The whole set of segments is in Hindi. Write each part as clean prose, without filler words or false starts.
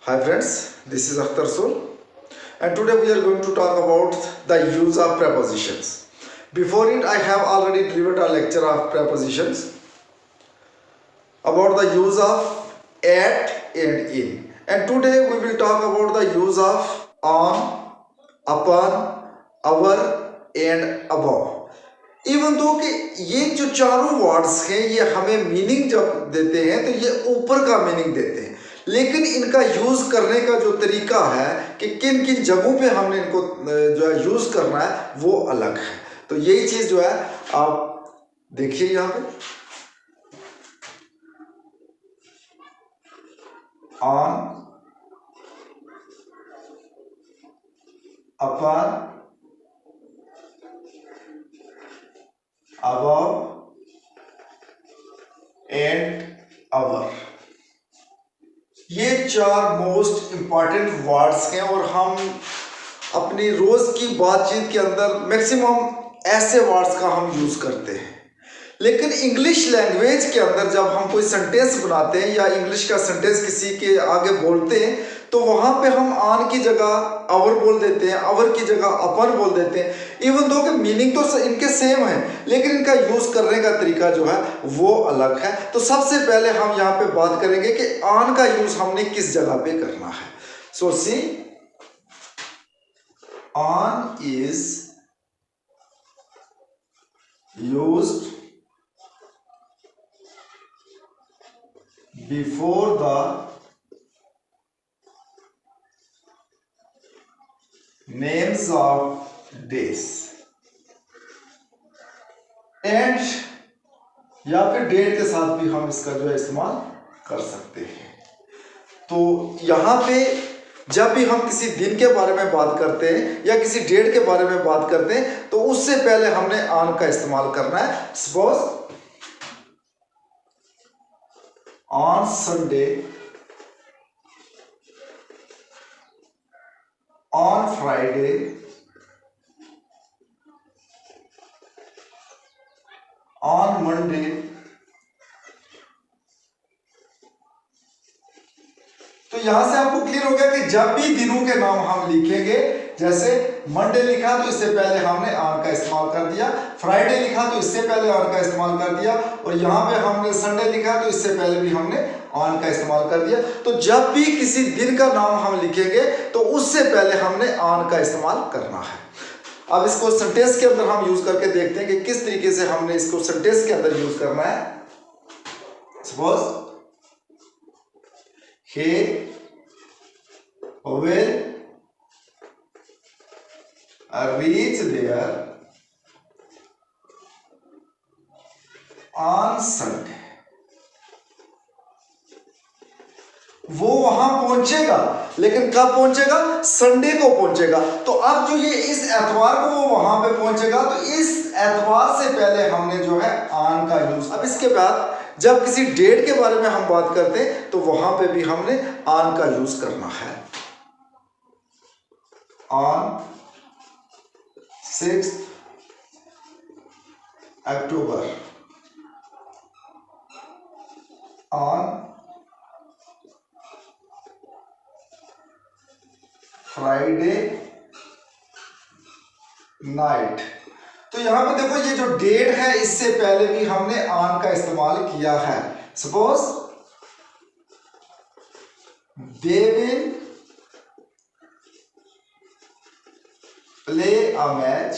Hi friends, this is Akhtar Soul and today we are going to talk about the use of prepositions. Before it, I have already delivered a lecture of prepositions about the use of at and in. And today we will talk about the use of on, upon, our and above. Even though कि ये जो चारों वर्ड्स हैं ये हमें मीनिंग जब देते हैं तो ये ऊपर का मीनिंग देते हैं, लेकिन इनका यूज करने का जो तरीका है कि किन किन जगहों पे हमने इनको जो है यूज करना है वो अलग है। तो यही चीज जो है आप देखिए यहाँ पे on, upon, above and our, ये चार मोस्ट इंपॉर्टेंट वर्ड्स हैं और हम अपनी रोज की बातचीत के अंदर मैक्सिमम ऐसे वर्ड्स का हम यूज करते हैं। लेकिन इंग्लिश लैंग्वेज के अंदर जब हम कोई सेंटेंस बनाते हैं या इंग्लिश का सेंटेंस किसी के आगे बोलते हैं तो वहां पे हम ऑन की जगह आवर बोल देते हैं, आवर की जगह अपन बोल देते हैं। इवन दो कि मीनिंग तो इनके सेम है लेकिन इनका यूज करने का तरीका जो है वो अलग है। तो सबसे पहले हम यहाँ पे बात करेंगे कि ऑन का यूज हमने किस जगह पे करना है। So C, on is used before the names of days and या फिर डेट के साथ भी हम इसका जो है इस्तेमाल कर सकते हैं। तो यहाँ पे जब भी हम किसी दिन के बारे में बात करते हैं या किसी डेट के बारे में बात करते हैं तो उससे पहले हमने ऑन का इस्तेमाल करना है। Suppose on Sunday, on Friday, on Monday, तो यहां से आपको क्लियर हो गया कि जब भी दिनों के नाम हम लिखेंगे, जैसे मंडे लिखा तो इससे पहले हमने ऑन का इस्तेमाल कर दिया, फ्राइडे लिखा तो इससे पहले ऑन का इस्तेमाल कर दिया और यहाँ पे हमने संडे लिखा तो इससे पहले भी हमने ऑन का इस्तेमाल कर दिया। तो जब भी किसी दिन का नाम हम लिखेंगे तो उससे पहले हमने ऑन का इस्तेमाल करना है। अब इसको सेंटेंस के अंदर हम यूज करके देखते हैं कि किस तरीके से हमने इसको सेंटेंस के अंदर यूज करना है। Suppose he will reach there on Sunday, वो वहां पहुंचेगा लेकिन कब पहुंचेगा? संडे को पहुंचेगा। तो अब जो ये इस एतवार को वो वहां पे पहुंचेगा तो इस एतवार से पहले हमने जो है ऑन का यूज। अब इसके बाद जब किसी डेट के बारे में हम बात करते हैं तो वहां पे भी हमने ऑन का यूज करना है। On 6 October, on Friday night. तो यहां पे देखो ये जो डेट है इससे पहले भी हमने ऑन का इस्तेमाल किया है। Suppose they will play a match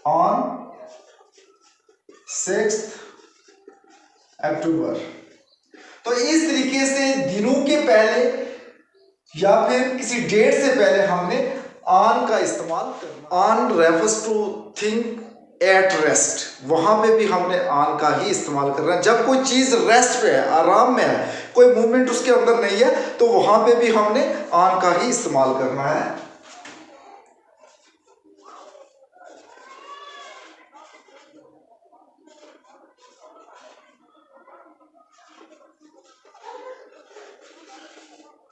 on 6 अक्टूबर। तो इस तरीके से दिनों के पहले या फिर किसी डेट से पहले हमने ऑन का इस्तेमाल करना। On refers to thing at rest, वहां पे भी हमने ऑन का ही इस्तेमाल करना है। जब कोई चीज रेस्ट पे है, आराम में है, कोई मूवमेंट उसके अंदर नहीं है तो वहां पे भी हमने ऑन का ही इस्तेमाल करना है।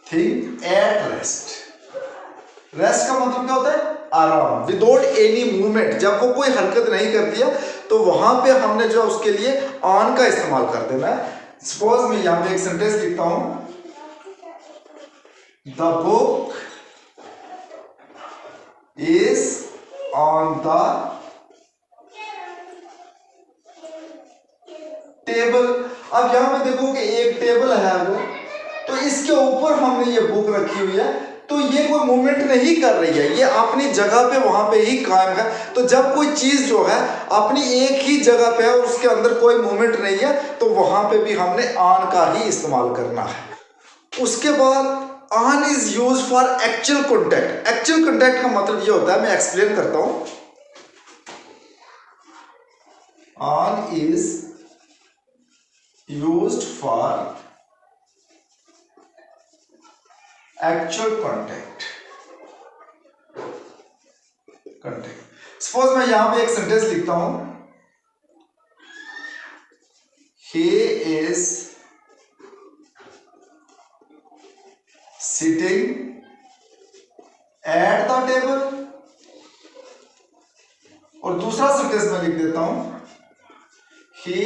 थिंक एट रेस्ट, रेस्ट का मतलब क्या होता है? आराम, विदाउट एनी मूवमेंट। जब वो कोई हरकत नहीं करती है तो वहां पे हमने जो उसके लिए ऑन का इस्तेमाल कर देना है। सपोज मैं यहां पे एक सेंटेंस लिखता हूं, the book is on the table. अब यहां पे देखो कि एक टेबल है वो, तो इसके ऊपर हमने ये बुक रखी हुई है, तो ये कोई मूवमेंट नहीं कर रही है, ये अपनी जगह पे वहां पे ही कायम है। तो जब कोई चीज जो है अपनी एक ही जगह पे है और उसके अंदर कोई मूवमेंट नहीं है, तो वहां पे भी हमने ऑन का ही इस्तेमाल करना है। उसके बाद on is use for actual contact. Actual contact का मतलब ये होता है, मैं एक्सप्लेन करता हूं। On is used for actual contact. Suppose मैं यहां पे एक सेंटेंस लिखता हूं, he is sitting at the table, और दूसरा सेंटेंस मैं लिख देता हूं, he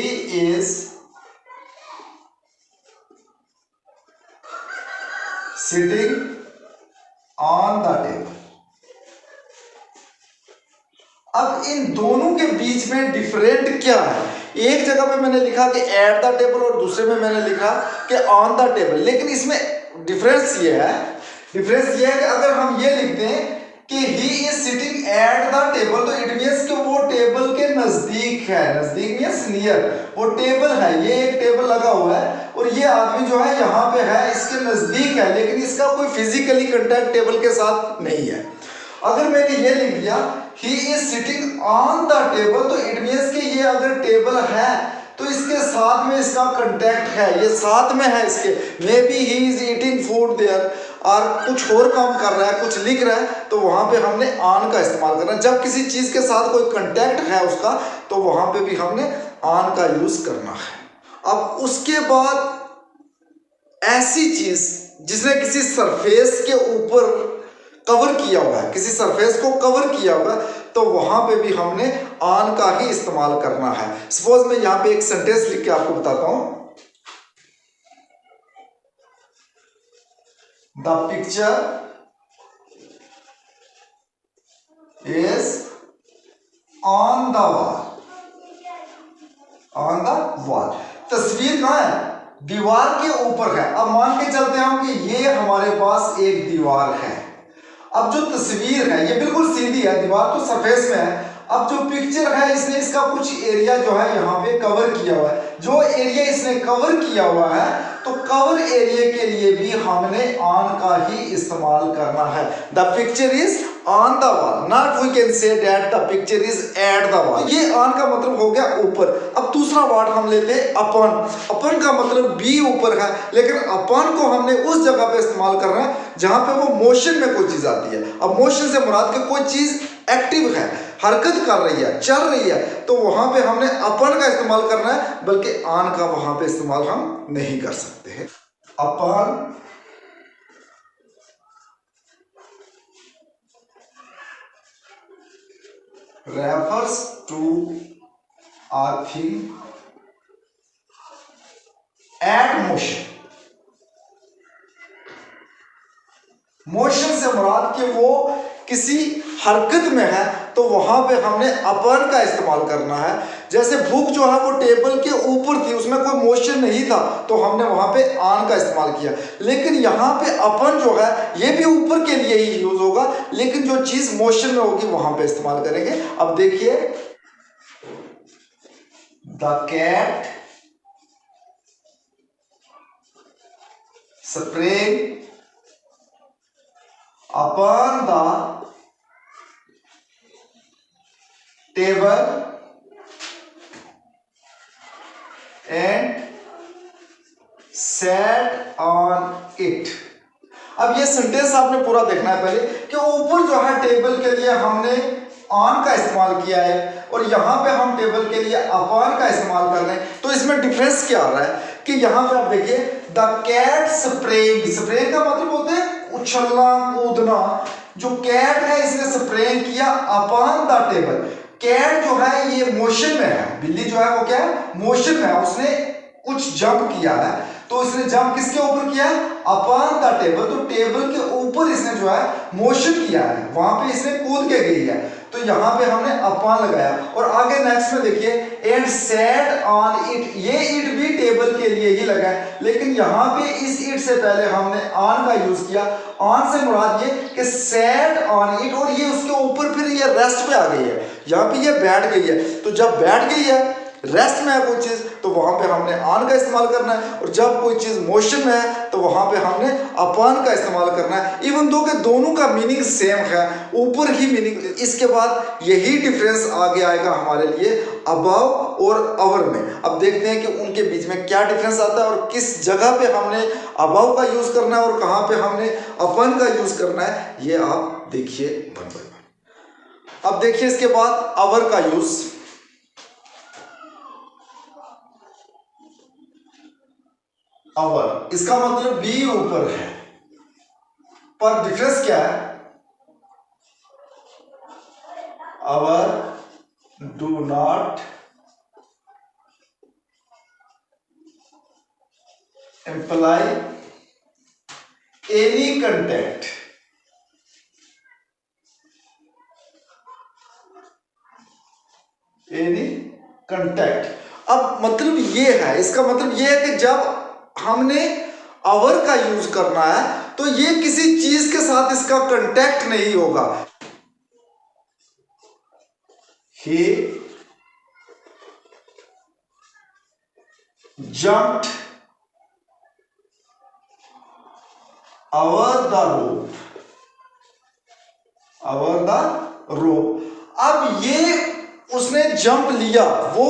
is sitting on the table. अब इन दोनों के बीच में डिफरेंट क्या है? एक जगह पे मैंने लिखा कि एट द टेबल और दूसरे में मैंने लिखा कि ऑन द टेबल, लेकिन इसमें डिफरेंस ये है कि अगर हम ये लिखते हैं कि he is sitting at the table, तो इट मींस कि वो टेबल के नजदीक है। नजदीक मींस नियर, वो टेबल है, ये एक टेबल लगा हुआ है और ये आदमी जो है यहाँ पे है, इसके नजदीक है, लेकिन इसका कोई फिजिकली कांटेक्ट टेबल के साथ नहीं है। अगर मैंने ये लिख दिया he is sitting on the table, तो इट मींस कि ये अगर टेबल है तो इसके साथ में इसका कांटेक्ट है, ये साथ में है इसके। Maybe he is eating food there, और कुछ और काम कर रहा है, कुछ लिख रहा है, तो वहां पे हमने ऑन का इस्तेमाल करना है। जब किसी चीज के साथ कोई कांटेक्ट है उसका, तो वहां पे भी हमने ऑन का यूज करना है। अब उसके बाद ऐसी चीज जिसने किसी सरफेस के ऊपर कवर किया हुआ है, किसी सरफेस को कवर किया हुआ है, तो वहां पे भी हमने ऑन का ही इस्तेमाल करना है। सपोज मैं यहां पे एक सेंटेंस लिख के आपको बताता हूं, the picture is on the wall. On the wall, तस्वीर कहां है? दीवार के ऊपर है। अब मान के चलते हैं हम कि ये हमारे पास एक दीवार है। अब जो तस्वीर है ये बिल्कुल सीधी है, दीवार तो सरफेस में है। अब जो पिक्चर है इसने इसका कुछ एरिया जो है यहाँ पे कवर किया हुआ है। जो एरिया इसने कवर किया हुआ है, तो कवर एरिया के लिए भी हमने ऑन का ही इस्तेमाल करना है। The picture is on the wall, not we can say that the picture is at the wall. ये ऑन का मतलब हो गया ऊपर। अब दूसरा वर्ड हम लेते हैं अपन। अपन का मतलब भी ऊपर है, लेकिन अपन को हमने उस जगह पे इस्तेमाल करना है जहां पे वो मोशन में कोई चीज आती है। अब मोशन से मुराद के कोई चीज एक्टिव है, हरकत कर रही है, चल रही है, तो वहां पे हमने अपन का इस्तेमाल करना है, बल्कि ऑन का वहां पे इस्तेमाल हम नहीं कर सकते हैं। अपन refers to a thing at motion। Motion से मुराद कि वो किसी हरकत में है, तो वहां पे हमने अपन का इस्तेमाल करना है। जैसे बुक जो है वो टेबल के ऊपर थी, उसमें कोई मोशन नहीं था, तो हमने वहां पे ऑन का इस्तेमाल किया। लेकिन यहाँ पे अपन जो है ये भी ऊपर के लिए ही यूज होगा, लेकिन जो चीज मोशन में होगी वहां पे इस्तेमाल करेंगे। अब देखिए, the cat spring upon the table and sat on it। अब ये सेंटेंस आपने पूरा देखना है पहले कि ऊपर जो है टेबल के लिए हमने ऑन का इस्तेमाल किया है और यहाँ पे हम टेबल के लिए अपॉन का इस्तेमाल कर रहे हैं। तो इसमें डिफरेंस क्या आ रहा है कि यहाँ पे आप देखिए, द कैट स्प्रेइंग। स्प्रेइंग का मतलब होता है उछलना, कूदना। जो कैट है इसने स्प्रेइंग किया अपॉन द टेबल। कैट जो है ये मोशन में है, बिल्ली जो है वो क्या है, मोशन में है, उसने कुछ जंप किया है, तो इसने जंप किसके ऊपर किया? Upon the table. तो टेबल के ऊपर इसने जो है मोशन किया है, वहां पे इसने कूद के गई है, तो यहाँ पे हमने अपॉन लगाया। और आगे नेक्स्ट में देखिए, एंड सैट ऑन इट, ये इट भी टेबल के लिए ही लगा है, लेकिन यहाँ पे इस इट से पहले हमने ऑन का यूज किया। ऑन से मुराद ये कि सैट ऑन इट, और ये उसके ऊपर फिर ये रेस्ट पे आ गई है, यहाँ पे ये बैठ गई है। तो जब बैठ गई है, रेस्ट में है कोई चीज, तो वहां पे हमने ऑन का इस्तेमाल करना है, और जब कोई चीज मोशन में है तो वहां पे हमने अपॉन का इस्तेमाल करना है। इवन दो के दोनों का मीनिंग सेम है, ऊपर ही मीनिंग। इसके बाद यही डिफरेंस आगे आएगा हमारे लिए अबव और अवर में। अब देखते हैं कि उनके बीच में क्या डिफरेंस आता है और किस जगह पे हमने अबव का यूज करना है और कहां पे हमने अपॉन का यूज करना है, ये आप देखिए वन बाय वन। अब देखिए इसके बाद अवर का यूज। अवर, इसका मतलब बी ऊपर है, पर डिफरेंस क्या है? Over do not imply any contact, any contact. अब मतलब ये है, इसका मतलब ये है कि जब हमने अवर का यूज करना है तो ये किसी चीज के साथ इसका कांटेक्ट नहीं होगा। He jumped over the rope, over the rope। अब ये उसने जंप लिया, वो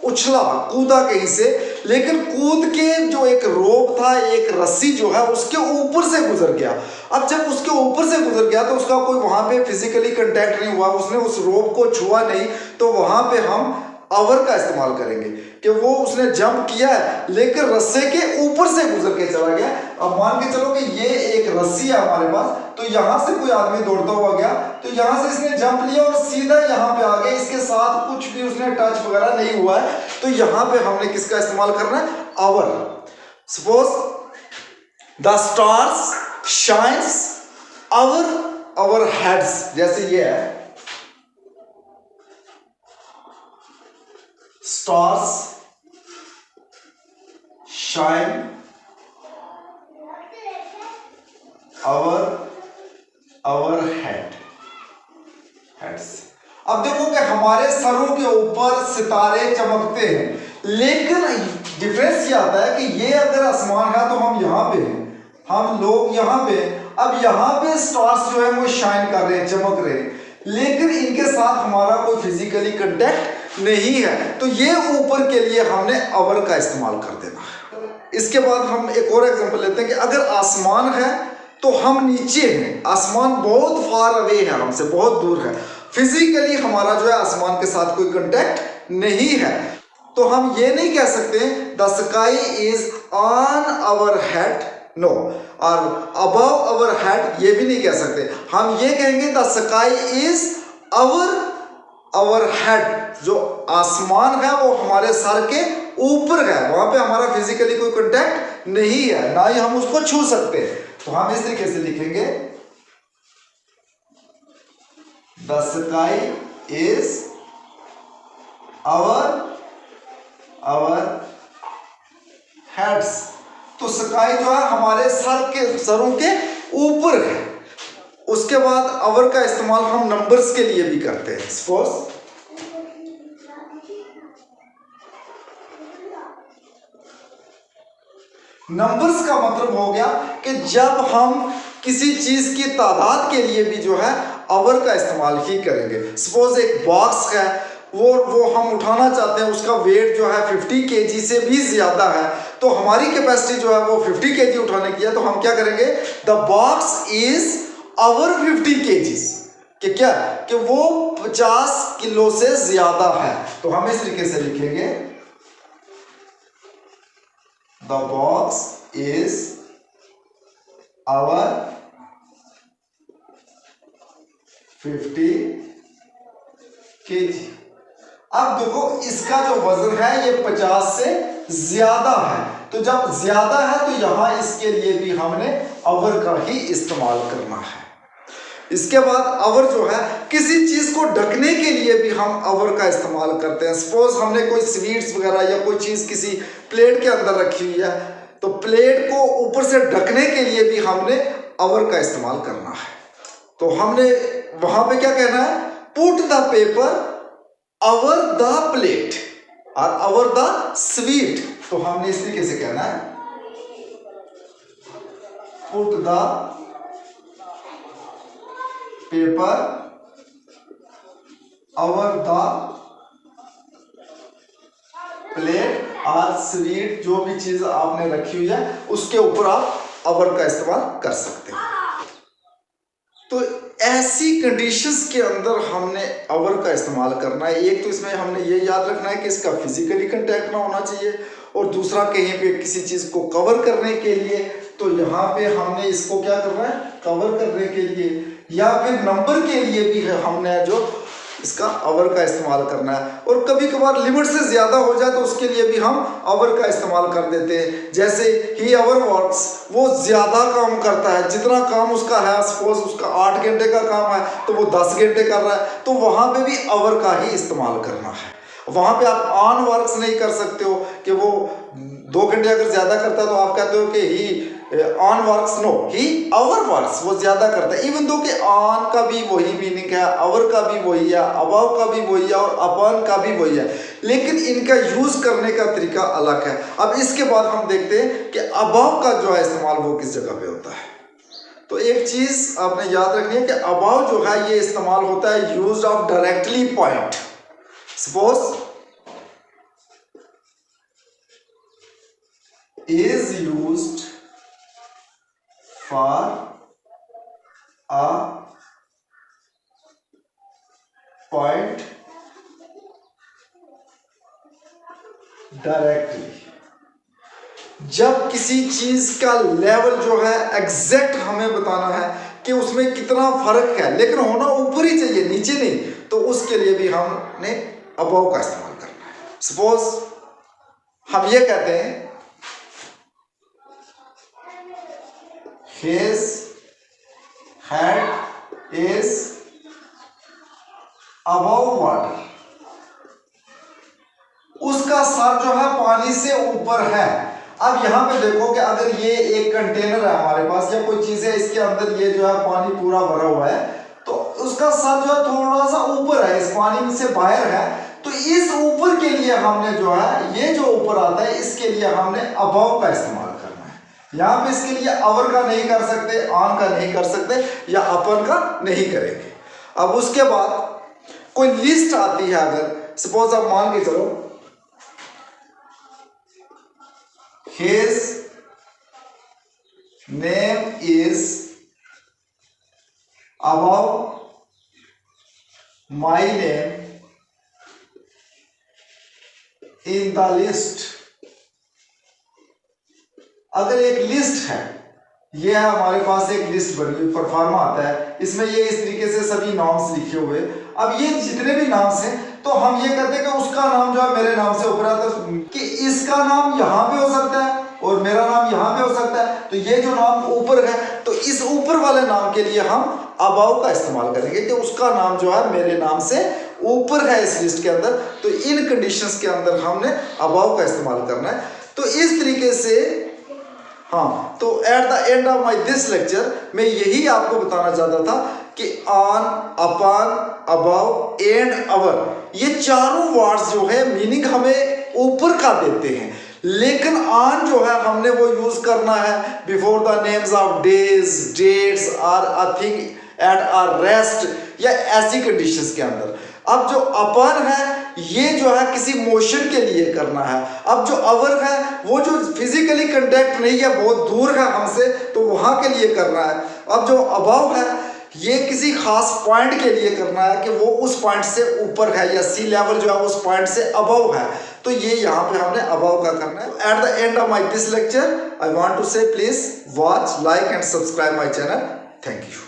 उछला, कूदा कहीं से, लेकिन कूद के जो एक रोप था, एक रस्सी जो है उसके ऊपर से गुजर गया। अब जब उसके ऊपर से गुजर गया तो उसका कोई वहां पे फिजिकली कांटेक्ट नहीं हुआ, उसने उस रोप को छुआ नहीं, तो वहां पे हम अवर का इस्तेमाल करेंगे कि वो उसने जंप किया है लेकिन रस्से के ऊपर से गुजर के चला गया। अब मान के चलो कि ये एक रस्सी है हमारे पास, तो यहां से कोई आदमी दौड़ता हुआ गया, तो यहां से इसने जंप लिया और सीधा यहां पे आ गया, इसके साथ कुछ भी उसने टच वगैरह नहीं हुआ है, तो यहां पे हमने किसका इस्तेमाल करना है? Over. Suppose the stars shines over heads, जैसे ये है, स्टार्स शाइन अवर हेड्स। अब देखो कि हमारे सरों के ऊपर सितारे चमकते हैं, लेकिन डिफरेंस ये आता है कि ये अगर आसमान है तो हम यहां पे हैं, हम लोग यहां पे। अब यहां पे स्टार्स जो है वो शाइन कर रहे हैं, चमक रहे हैं, लेकिन इनके साथ हमारा कोई फिजिकली कांटेक्ट नहीं है, तो ये ऊपर के लिए हमने अवर का इस्तेमाल कर देना। इसके बाद हम एक और एग्जांपल लेते हैं कि अगर आसमान है तो हम नीचे हैं, आसमान बहुत फार अवे है, हमसे बहुत दूर है, फिजिकली हमारा जो है आसमान के साथ कोई कांटेक्ट नहीं है, तो हम ये नहीं कह सकते the sky is on our head, no, और अबव आवर हेड ये भी नहीं कह सकते। हम ये कहेंगे the sky is our head, जो आसमान है वो हमारे सर के ऊपर है, वहां पे हमारा फिजिकली कोई कांटेक्ट नहीं है, ना ही हम उसको छू सकते। तो हम इस तरीके से लिखेंगे the sky is our heads. तो स्काई जो है हमारे सरों के ऊपर है। उसके बाद आवर का इस्तेमाल हम नंबर्स के लिए भी करते हैं। सपोज नंबर्स का मतलब हो गया कि जब हम किसी चीज की तादाद के लिए भी जो है आवर का इस्तेमाल ही करेंगे। सपोज एक बॉक्स है, वो हम उठाना चाहते हैं, उसका वेट जो है 50 kg से भी ज्यादा है, तो हमारी कैपेसिटी जो है वो 50 kg उठाने की है, तो हम क्या करेंगे? The box is over 50 kg, कि क्या कि वो 50 किलो से ज्यादा है, तो हम इस तरीके से लिखेंगे the box is over 50 kg। अब देखो इसका जो वजन है ये 50 से ज्यादा है, तो जब ज्यादा है तो यहां इसके लिए भी हमने अवर का ही इस्तेमाल करना है। इसके बाद अवर जो है किसी चीज को ढकने के लिए भी हम अवर का इस्तेमाल करते हैं। सपोज हमने कोई स्वीट्स वगैरह या कोई चीज किसी प्लेट के अंदर रखी हुई है, तो प्लेट को ऊपर से ढकने के लिए भी हमने अवर का इस्तेमाल करना है। तो हमने वहां पे क्या कहना है, put the paper our the plate और अवर द स्वीट। तो हमने इस तरीके से कहना है, put the paper our the plate और स्वीट, जो भी चीज आपने रखी हुई है उसके ऊपर आप अवर का इस्तेमाल कर सकते हैं। तो ऐसी कंडीशंस के अंदर हमने अवर का इस्तेमाल करना है। एक तो इसमें हमने ये याद रखना है कि इसका फिजिकली कांटेक्ट ना होना चाहिए, और दूसरा कहीं पे किसी चीज को कवर करने के लिए, तो यहाँ पे हमने इसको क्या करना है, कवर करने के लिए या फिर नंबर के लिए भी है हमने जो इसका अवर का इस्तेमाल करना है। और कभी कभार लिमिट से ज्यादा हो जाए तो उसके लिए भी हम अवर का इस्तेमाल कर देते हैं। जैसे ही अवर वर्क्स, वो ज्यादा काम करता है, जितना काम उसका है, सपोज उसका 8 घंटे का काम है तो वो 10 घंटे कर रहा है, तो वहां पे भी अवर का ही इस्तेमाल करना है। वहां पे आप ऑन वर्क्स नहीं कर सकते हो कि वो 2 घंटे अगर ज्यादा करता है तो आप कहते हो कि he on works, no, he over works, वो ज्यादा करता है। इवन दो कि ऑन का भी वही मीनिंग है, अवर का भी वही है, अबाव का भी वही है और अपॉन का भी वही है, लेकिन इनका यूज करने का तरीका अलग है। अब इसके बाद हम देखते हैं कि अबाव का जो है इस्तेमाल वो किस जगह पे होता है। तो एक चीज आपने याद रखनी है कि अबाव जो है ये इस्तेमाल होता है use of directly point. Suppose is used for a point directly। जब किसी चीज का लेवल जो है एग्जैक्ट हमें बताना है कि उसमें कितना फर्क है, लेकिन होना ऊपर ही चाहिए, नीचे नहीं, तो उसके लिए भी हमने अबाव का इस्तेमाल करना है। सपोज हम ये कहते हैं his head is above water, उसका सर जो है पानी से ऊपर है। अब यहां पे देखो कि अगर ये एक कंटेनर है हमारे पास या कोई चीज है, इसके अंदर ये जो है पानी पूरा भरा हुआ है, तो उसका सर जो है थोड़ा सा ऊपर है, इस पानी से बाहर है, तो इस ऊपर के लिए हमने जो है ये जो ऊपर आता है इसके लिए हमने अबाव का इस्तेमाल करना है। यहां पे इसके लिए अवर का नहीं कर सकते, ऑन का नहीं कर सकते या अपन का नहीं करेंगे। अब उसके बाद कोई लिस्ट आती है, अगर सपोज आप मान के चलो his name is above my name in the list। अगर एक लिस्ट है, ये है हमारे पास एक लिस्ट बनी हुई, परफॉर्मा आता है, इसमें ये इस तरीके से सभी नाम्स लिखे हुए। अब ये जितने भी नाम्स हैं तो हम ये कहते हैं कि उसका नाम जो है मेरे नाम से ऊपर आता है, कि इसका नाम यहाँ पे हो सकता है और मेरा नाम यहाँ पे हो सकता है, तो ये जो नाम ऊपर है तो इस ऊपर वाले नाम के लिए हम अबाव का इस्तेमाल करेंगे कि उसका नाम जो है मेरे नाम से ऊपर है इस लिस्ट के अंदर। तो इन कंडीशंस के अंदर हमने अबाव का इस्तेमाल करना है। तो इस तरीके से हाँ, तो eight the end of my this lecture मैं यही आपको बताना चाहता था कि on, upon, above and our, ये चारों वर्ड्स जो है मीनिंग हमें ऊपर का देते हैं, लेकिन ऑन जो है हमने वो यूज करना है before the names of days, dates और a thing at a rest या ऐसी कंडीशंस के अंदर। अब जो अपन है ये जो है किसी मोशन के लिए करना है। अब जो अवर है वो जो फिजिकली कांटेक्ट नहीं है, बहुत दूर है हमसे, तो वहां के लिए करना है। अब जो अबाव है ये किसी खास पॉइंट के लिए करना है कि वो उस पॉइंट से ऊपर है या सी लेवल जो है उस पॉइंट से अबव है, तो ये यहाँ पे हमने अबव का करना है। At the end of my this lecture I want to say please watch, like and subscribe my channel. Thank you.